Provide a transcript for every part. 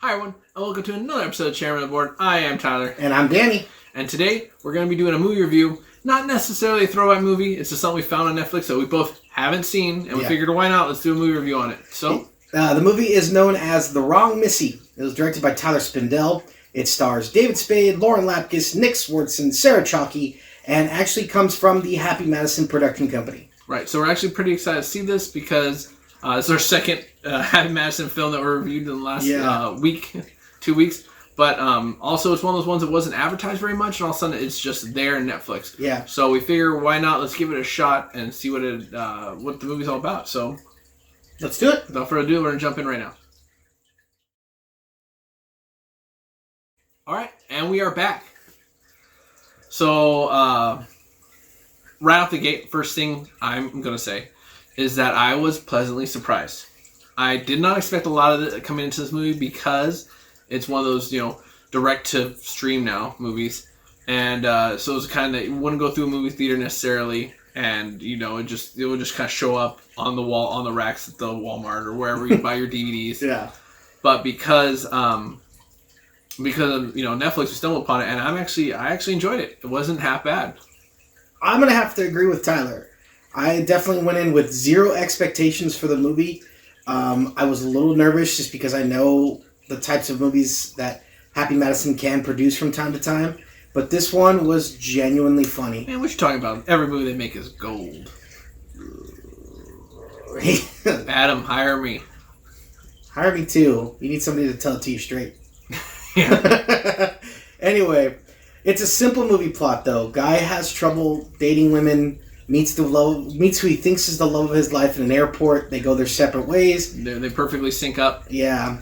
Hi everyone, and welcome to another episode of Chairmen on Board. I am Tyler. And I'm Danny. And today, we're going to be doing a movie review. Not necessarily a throwback movie, it's just something we found on Netflix that we both haven't seen, and we figured, why not, let's do a movie review on it. So, the movie is known as The Wrong Missy. It was directed by Tyler Spindell. It stars David Spade, Lauren Lapkus, Nick Swartzen, Sarah Chalke, and actually comes from the Happy Madison production company. Right, so we're actually pretty excited to see this because it's our second Happy Madison film that we reviewed in the last week, 2 weeks. But also, it's one of those ones that wasn't advertised very much, and all of a sudden, it's just there in Netflix. Yeah. So we figure, why not? Let's give it a shot and see what the movie's all about. So let's do it. Without further ado, we're gonna jump in right now. All right, and we are back. So right off the gate, first thing I'm gonna say is that I was pleasantly surprised. I did not expect a lot of it coming into this movie because it's one of those, direct to stream now movies. And so it was kind of, it wouldn't go through a movie theater necessarily. And, it would just kind of show up on the wall, on the racks at the Walmart or wherever you buy your DVDs. Yeah. But because of, Netflix, we stumbled upon it, and I actually enjoyed it. It wasn't half bad. I'm going to have to agree with Tyler. I definitely went in with zero expectations for the movie. I was a little nervous just because I know the types of movies that Happy Madison can produce from time to time. But this one was genuinely funny. Man, what you talking about? Every movie they make is gold. Adam, hire me. Hire me too. You need somebody to tell it to you straight. Yeah. Anyway, it's a simple movie plot though. Guy has trouble dating women, meets who he thinks is the love of his life in an airport. They go their separate ways. They perfectly sync up. Yeah.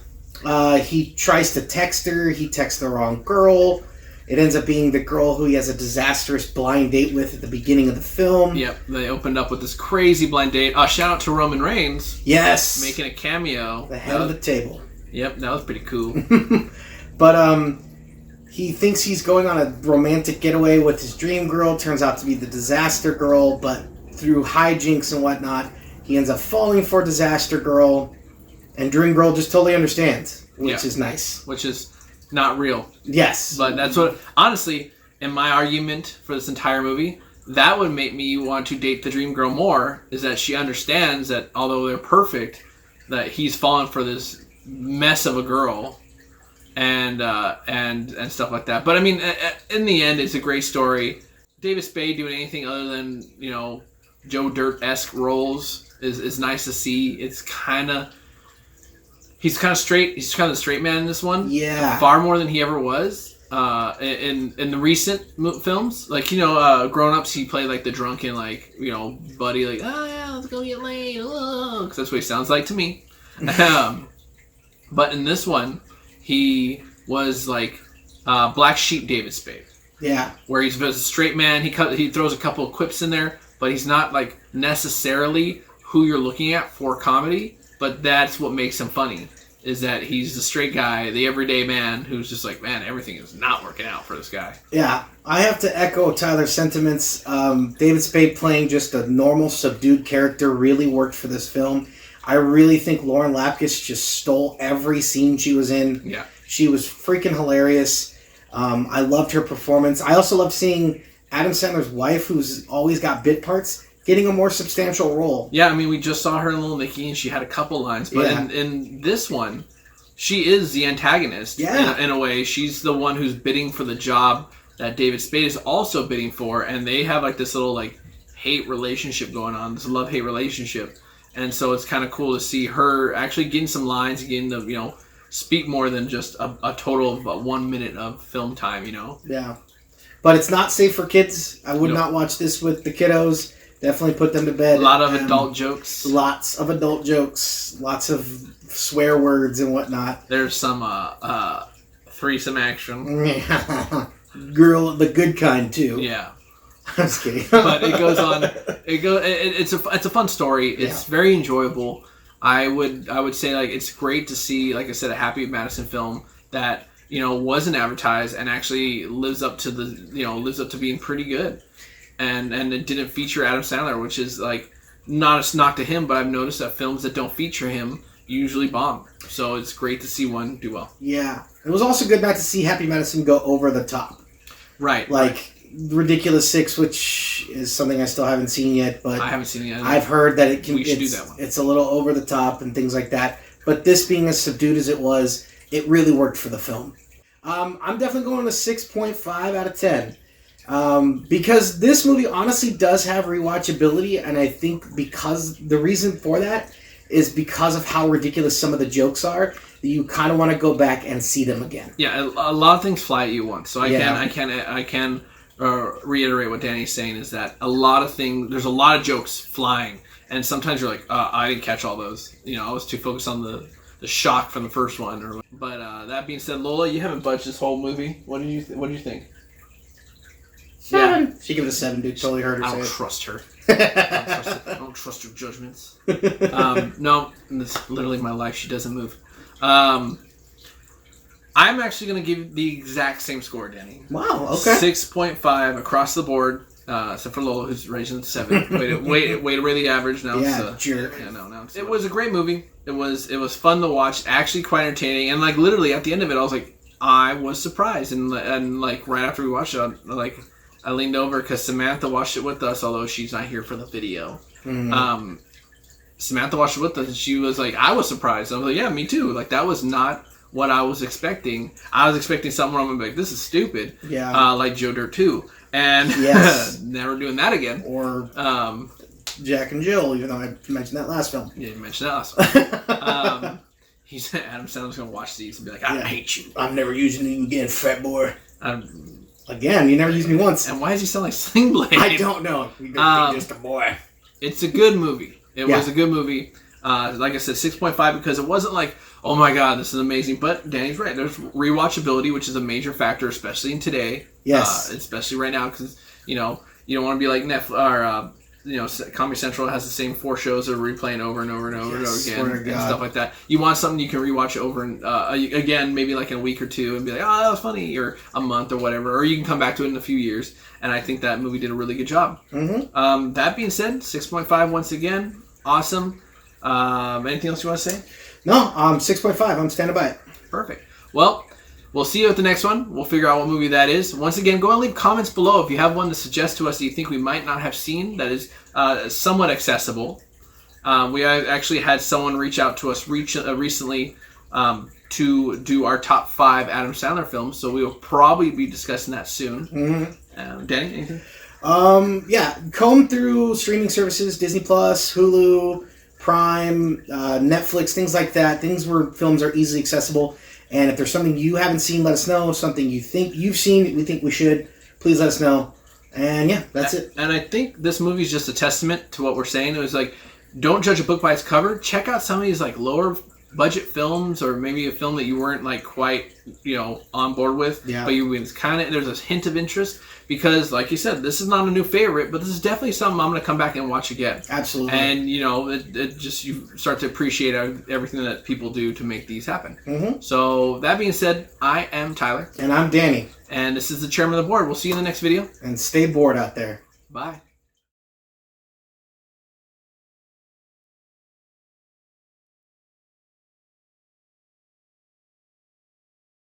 He tries to text her. He texts the wrong girl. It ends up being the girl who he has a disastrous blind date with at the beginning of the film. Yep, they opened up with this crazy blind date. Shout out to Roman Reigns. Yes. Making a cameo. The head of the table. Yep, that was pretty cool. But he thinks he's going on a romantic getaway with his dream girl. Turns out to be the disaster girl. But through hijinks and whatnot, he ends up falling for disaster girl. And Dream Girl just totally understands, which is nice. Which is not real. Yes. But that's what, honestly, in my argument for this entire movie, that would make me want to date the Dream Girl more, is that she understands that although they're perfect, that he's fallen for this mess of a girl and stuff like that. But I mean, in the end, it's a great story. David Spade doing anything other than, Joe Dirt-esque roles is nice to see. It's kind of... He's kind of straight. He's kind of the straight man in this one. Yeah. Far more than he ever was in the recent films. Like, Grown Ups, he played like the drunken, buddy, like, oh yeah, let's go get laid. Because that's what he sounds like to me. But in this one, he was like Black Sheep David Spade. Yeah. Where he's a straight man. He throws a couple of quips in there, but he's not like necessarily who you're looking at for comedy. But that's what makes him funny, is that he's the straight guy, the everyday man, who's just like, man, everything is not working out for this guy. Yeah, I have to echo Tyler's sentiments. David Spade playing just a normal, subdued character really worked for this film. I really think Lauren Lapkus just stole every scene she was in. Yeah. She was freaking hilarious. I loved her performance. I also loved seeing Adam Sandler's wife, who's always got bit parts, getting a more substantial role. Yeah, I mean, we just saw her in Little Nicky, and she had a couple lines. But in this one, she is the antagonist. Yeah. In a way. She's the one who's bidding for the job that David Spade is also bidding for. And they have like this little hate relationship going on, this love-hate relationship. And so it's kind of cool to see her actually getting some lines, getting to, speak more than just a total of 1 minute of film time, Yeah. But it's not safe for kids. I would not watch this with the kiddos. Definitely put them to bed. A lot of adult jokes. Lots of adult jokes. Lots of swear words and whatnot. There's some threesome action. Girl, the good kind too. Yeah. I'm just kidding. But it goes on. It's a fun story. It's very enjoyable. I would say it's great to see, like I said, a Happy Madison film that wasn't advertised and actually lives up to being pretty good. And it didn't feature Adam Sandler, which is not a knock to him, but I've noticed that films that don't feature him usually bomb. So it's great to see one do well. Yeah. It was also good not to see Happy Madison go over the top. Right. Like Ridiculous Six, which is something I still haven't seen yet, but I haven't seen it yet. I've heard that it can. We should do that one. It's a little over the top and things like that. But this being as subdued as it was, it really worked for the film. I'm definitely going to 6.5 out of 10. Because this movie honestly does have rewatchability, and I think because the reason for that is because of how ridiculous some of the jokes are, that you kind of want to go back and see them again. Yeah, a lot of things fly at you once. So I can reiterate what Danny's saying is that there's a lot of jokes flying, and sometimes you're like, I didn't catch all those. I was too focused on the shock from the first one. But that being said, Lola, you haven't budged this whole movie. What do you think? 7. Yeah. She gave it a 7, dude. Totally heard her say it. I don't trust her. I don't trust her judgments. No, this literally my life. She doesn't move. I'm actually going to give the exact same score, Danny. Wow, okay. 6.5 across the board, except for Lola, who's raising it to 7. Way to raise the average now. Yeah, jerk. Yeah, no. It was a great movie. It was fun to watch, actually quite entertaining, and like literally at the end of it, I was surprised, and like right after we watched it, I leaned over because Samantha watched it with us, although she's not here for the video. Mm-hmm. Samantha watched it with us, and she was like, I was surprised. I was like, yeah, me too. Like, that was not what I was expecting. I was expecting something wrong. I'm like, this is stupid. Yeah. Like Joe Dirt 2. And never doing that again. Or Jack and Jill, even though I mentioned that last film. Yeah, you mentioned that last film. He said Adam Sandler's going to watch these and be like, I hate you. I'm never using you again, fat boy. Again, you never used me once. And why does he sound like Sling Blade? I don't know. You're just a boy. It's a good movie. It was a good movie. Like I said, 6.5 because it wasn't like, oh my god, this is amazing. But Danny's right. There's rewatchability, which is a major factor, especially in today. Yes. Especially right now because, you don't want to be like Netflix or, Comedy Central has the same 4 shows that are replaying over and over and over and over again and stuff like that. You want something you can rewatch over and again, maybe like in a week or two and be like, oh, that was funny, or a month or whatever, or you can come back to it in a few years. And I think that movie did a really good job. Mm-hmm. That being said, 6.5 once again, awesome. Anything else you want to say? No, 6.5. I'm standing by it. Perfect. Well, we'll see you at the next one. We'll figure out what movie that is. Once again, go and leave comments below if you have one to suggest to us that you think we might not have seen that is somewhat accessible. We actually had someone reach out to us recently to do our top 5 Adam Sandler films, so we will probably be discussing that soon. Mm-hmm. Danny, anything? Comb through streaming services, Disney Plus, Hulu, Prime, Netflix, things like that. Things where films are easily accessible. And if there's something you haven't seen, let us know. Something you think you've seen, we think we should, please let us know. And yeah, that's it. And I think this movie is just a testament to what we're saying. It was like, don't judge a book by its cover. Check out some of these like lower budget films, or maybe a film that you weren't like quite on board with. Yeah. But there's a hint of interest because, like you said, this is not a new favorite, but this is definitely something I'm going to come back and watch again. Absolutely. And it just you start to appreciate everything that people do to make these happen. Mm-hmm. So that being said, I am Tyler, and I'm Danny, and this is the Chairman of the Board. We'll see you in the next video. And stay bored out there. Bye.